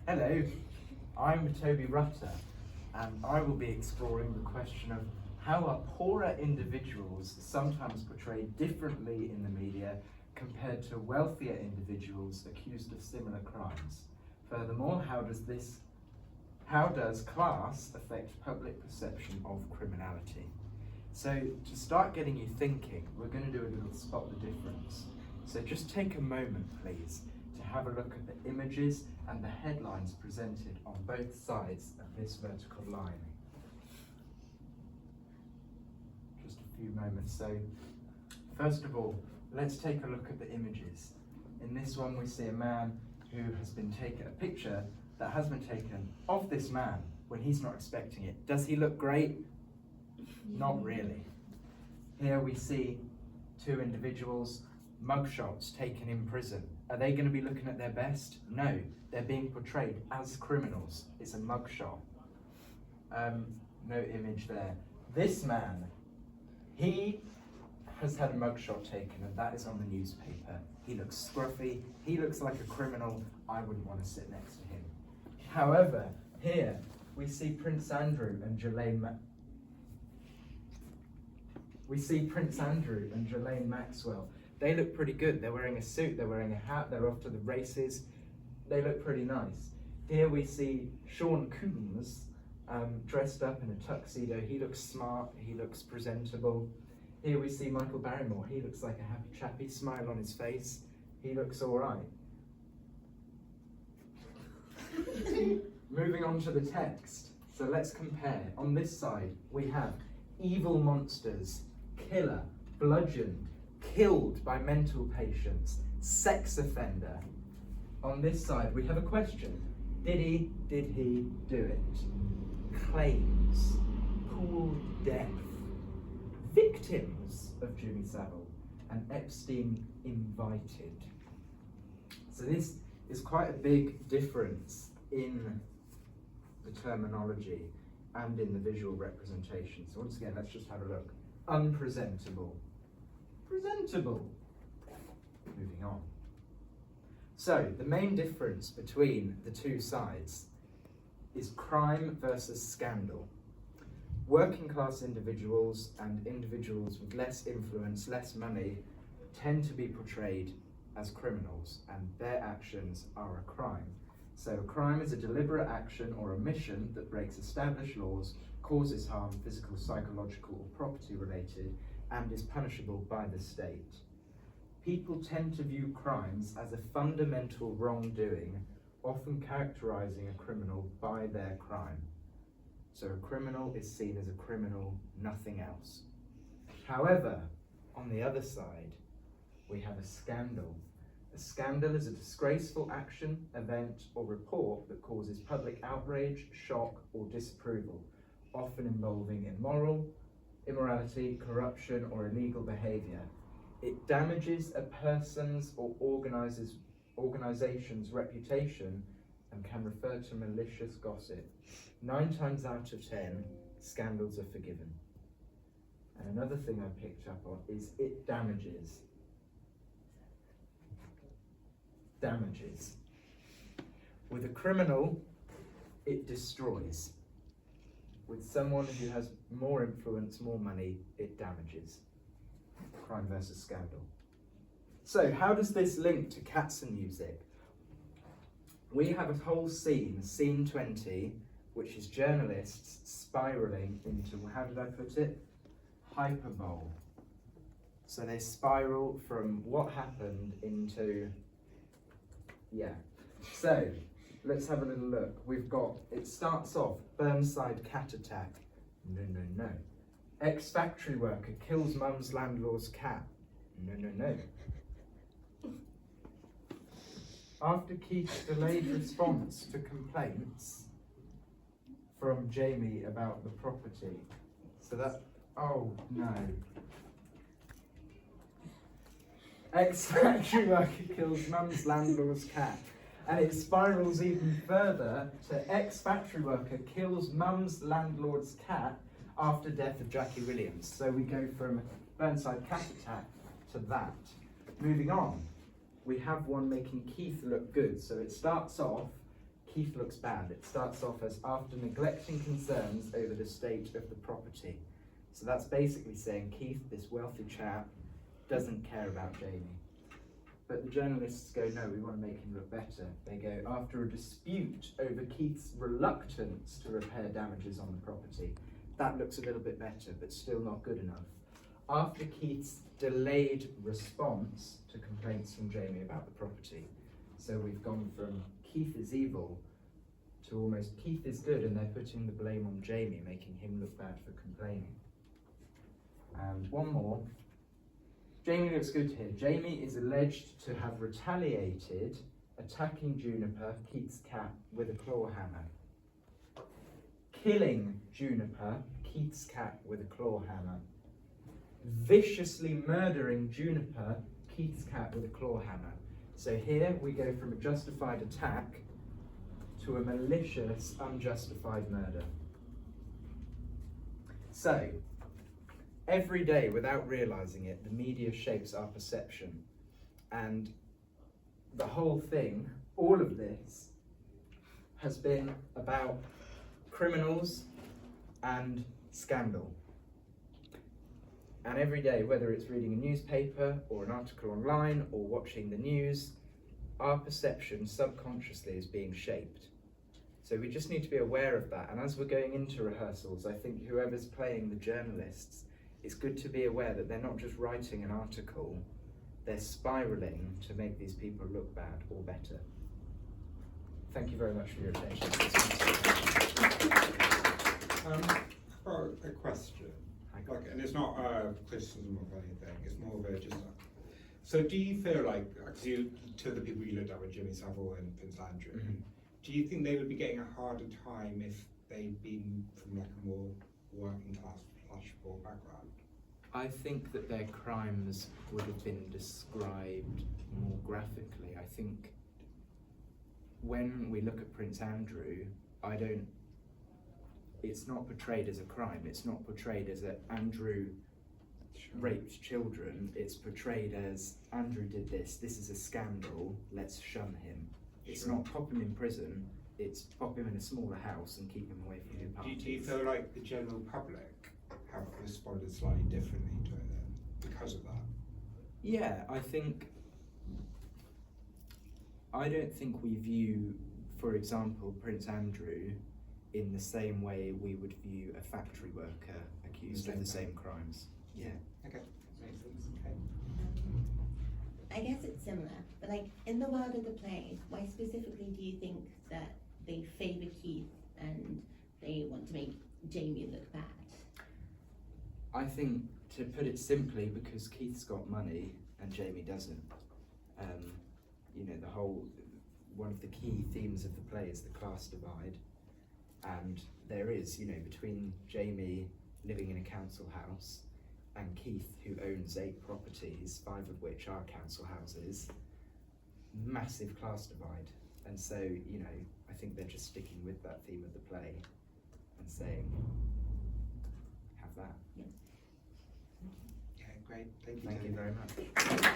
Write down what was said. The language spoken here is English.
Hello, I'm Toby Rutter, and I will be exploring the question of how are poorer individuals sometimes portrayed differently in the media compared to wealthier individuals accused of similar crimes. Furthermore, how does class affect public perception of criminality? So to start getting you thinking, we're going to do a little spot the difference. So just take a moment, please, to have a look at the images and the headlines presented on both sides of this vertical line. Just a few moments. So first of all, let's take a look at the images. In this one, we see a man who has been taken, a picture that has been taken of this man when he's not expecting it. Does he look great? Not really. Here we see two individuals, mugshots taken in prison. Are they going to be looking at their best? No, they're being portrayed as criminals. It's a mugshot. No image there. This man, he has had a mugshot taken, and that is on the newspaper. He looks scruffy. He looks like a criminal. I wouldn't want to sit next to him. However, here we see Prince Andrew and Ghislaine Maxwell. They look pretty good. They're wearing a suit, they're wearing a hat, they're off to the races. They look pretty nice. Here we see Sean Combs dressed up in a tuxedo. He looks smart, he looks presentable. Here we see Michael Barrymore. He looks like a happy chappy, smile on his face. He looks all right. Moving on to the text. So let's compare. On this side, we have evil monsters, killer, bludgeoned, killed by mental patients, sex offender. On this side, we have a question. Did he do it? Claims, pooled death, victims of Jimmy Savile, and Epstein invited. So this is quite a big difference in the terminology and in the visual representation. So once again, let's just have a look. Unpresentable. Presentable. Moving on. So the main difference between the two sides is crime versus scandal. Working class individuals and individuals with less influence, less money, tend to be portrayed as criminals, and their actions are a crime. So a crime is a deliberate action or omission that breaks established laws, causes harm, physical, psychological, or property related, and is punishable by the state. People tend to view crimes as a fundamental wrongdoing, often characterizing a criminal by their crime. So a criminal is seen as a criminal, nothing else. However, on the other side, we have a scandal. A scandal is a disgraceful action, event, or report that causes public outrage, shock, or disapproval, often involving immoral, immorality, corruption, or illegal behavior. It damages a person's or organization's reputation and can refer to malicious gossip. 9 times out of 10, scandals are forgiven. And another thing I picked up on is it damages. Damages. With a criminal, it destroys. With someone who has more influence, more money, it damages. Crime versus scandal. So how does this link to Cats and Music? We have a whole scene, scene 20, which is journalists spiraling into, how did I put it? Hyperbole. So they spiral from what happened into, So let's have a little look. We've got, it starts off, Burnside cat attack. No. Ex-factory worker kills mum's landlord's cat. No. After Keith's delayed response to complaints from Jamie about the property. So that, oh no. Ex-factory worker kills mum's landlord's cat. And it spirals even further to ex-factory worker kills mum's landlord's cat after death of Jackie Williams. So we go from Burnside cat attack to that. Moving on, we have one making Keith look good. So it starts off, Keith looks bad. It starts off as after neglecting concerns over the state of the property. So that's basically saying Keith, this wealthy chap, doesn't care about Jamie. But the journalists go, no, we want to make him look better. They go, after a dispute over Keith's reluctance to repair damages on the property. That looks a little bit better, but still not good enough. After Keith's delayed response to complaints from Jamie about the property. So we've gone from Keith is evil to almost Keith is good, and they're putting the blame on Jamie, making him look bad for complaining. And one more. Jamie looks good here. Jamie is alleged to have retaliated, attacking Juniper, Keith's cat, with a claw hammer. Killing Juniper, Keith's cat, with a claw hammer. Viciously murdering Juniper, Keith's cat, with a claw hammer. So here we go from a justified attack to a malicious, unjustified murder. So, every day, without realising it, the media shapes our perception. And the whole thing, all of this, has been about criminals and scandal. And every day, whether it's reading a newspaper or an article online or watching the news, our perception subconsciously is being shaped. So we just need to be aware of that. And as we're going into rehearsals, I think whoever's playing the journalists, it's good to be aware that they're not just writing an article, they're spiralling to make these people look bad or better. Thank you very much for your attention. I've got a question. And it's not a criticism of anything, it's more of a just so do you feel like, because two of the people you looked at were Jimmy Savile and Prince Andrew, do you think they would be getting a harder time if they'd been from like a more working class, plush, poor background? I think that their crimes would have been described more graphically. I think when we look at Prince Andrew, it's not portrayed as a crime. It's not portrayed as that Andrew raped children. It's portrayed as Andrew did this is a scandal, let's shun him. It's not pop him in prison, it's pop him in a smaller house and keep him away from the parties. Do you feel like the general public have responded slightly differently to it then because of that? Yeah, I don't think we view, for example, Prince Andrew in the same way we would view a factory worker accused of the same crimes. Yeah. Okay, makes sense. Okay. I guess it's similar, but like in the world of the play, why specifically do you think that they favour Keith and they want to make Jamie look bad? I think, to put it simply, because Keith's got money and Jamie doesn't. One of the key themes of the play is the class divide. And there is, between Jamie living in a council house and Keith, who owns 8 properties, 5 of which are council houses, massive class divide. And so, I think they're just sticking with that theme of the play and saying, have that. Yeah. Yeah, great. Thank you. Thank you very much.